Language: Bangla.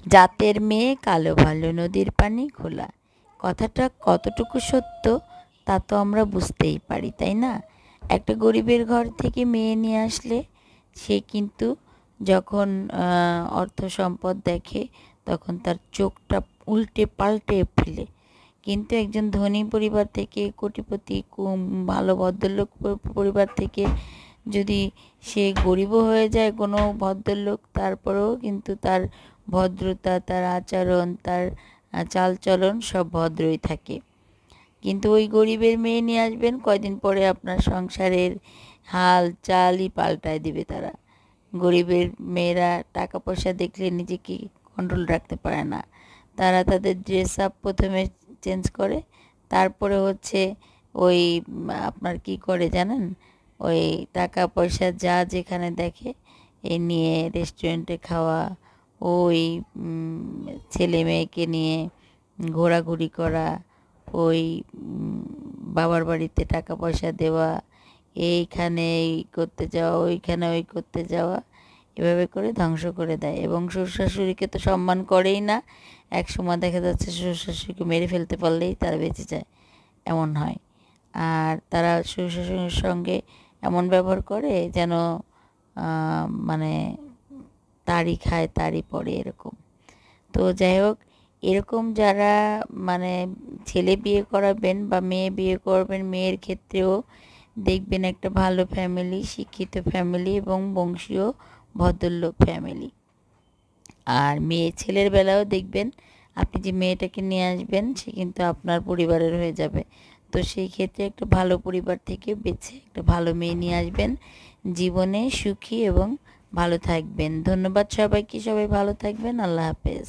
জাতের মেয়ে কালো ভালো নদীর পানি ঘোলা। কথাটা কতটুকু সত্য তা তো আমরা বুঝতেই পারি, তাই না? একটা গরিবের ঘর থেকে মেয়ে নিয়ে আসলে সে কিন্তু যখন অর্থ সম্পদ দেখে তখন তার চোখটা উল্টে পাল্টে ফেলে। কিন্তু একজন ধনী পরিবার থেকে, কোটিপতি ভালো ভদ্রলোক পরিবার থেকে যদি সে গরিবও হয়ে যায় কোনো ভদ্রলোক, তারপরেও কিন্তু তার ভদ্রতা, তার আচরণ, তার চালচলন সব ভদ্রই থাকে। কিন্তু ওই গরিবের মেয়ে নিয়ে আসবেন, কয়দিন পরে আপনার সংসারের হাল চালই পাল্টায় দিবে তারা। গরিবের মেয়েরা টাকা পয়সা দেখলে নিজেকে কন্ট্রোল রাখতে পারে না। তারা তাদের ড্রেস আপ প্রথমে চেঞ্জ করে, তারপরে হচ্ছে ওই আপনার কি করে জানেন, ওই টাকা পয়সা যা যেখানে দেখে এ নিয়ে রেস্টুরেন্টে খাওয়া, ওই ছেলে মেয়েকে নিয়ে ঘোরাঘুরি করা, ওই বাবার বাড়িতে টাকা পয়সা দেওয়া, এইখানে এই করতে যাওয়া, ওইখানে ওই করতে যাওয়া, এভাবে করে ধ্বংস করে দেয়। এবং শ্বশুর শাশুড়িকে তো সম্মান করেই না। এক সময় দেখা যাচ্ছে শ্বশুর শাশুড়িকে মেরে ফেলতে পারলেই তারা বেঁচে যায়, এমন হয়। আর তারা শ্বশুর শাশুড়ির সঙ্গে এমন ব্যবহার করে যেন মানে তারই খায় তারই পড়ে, এরকম। তো যাই হোক, এরকম যারা মানে ছেলে বিয়ে করাবেন বা মেয়ে বিয়ে করবেন, মেয়ের ক্ষেত্রেও দেখবেন একটা ভালো ফ্যামিলি, শিক্ষিত ফ্যামিলি এবং বংশীয় ভদ্রলোক ফ্যামিলি। আর ছেলের বেলাও দেখবেন আপনি যে মেয়েটাকে নিয়ে আসবেন সে কিন্তু আপনার পরিবারের হয়ে যাবে। তো সেই ক্ষেত্রে একটা ভালো পরিবার থেকে বেছে একটা ভালো মেয়ে নিয়ে আসবেন, জীবনে সুখী এবং ভালো থাকবেন। ধন্যবাদ সবাইকে, সবাই ভালো থাকবেন। আল্লাহ হাফেজ।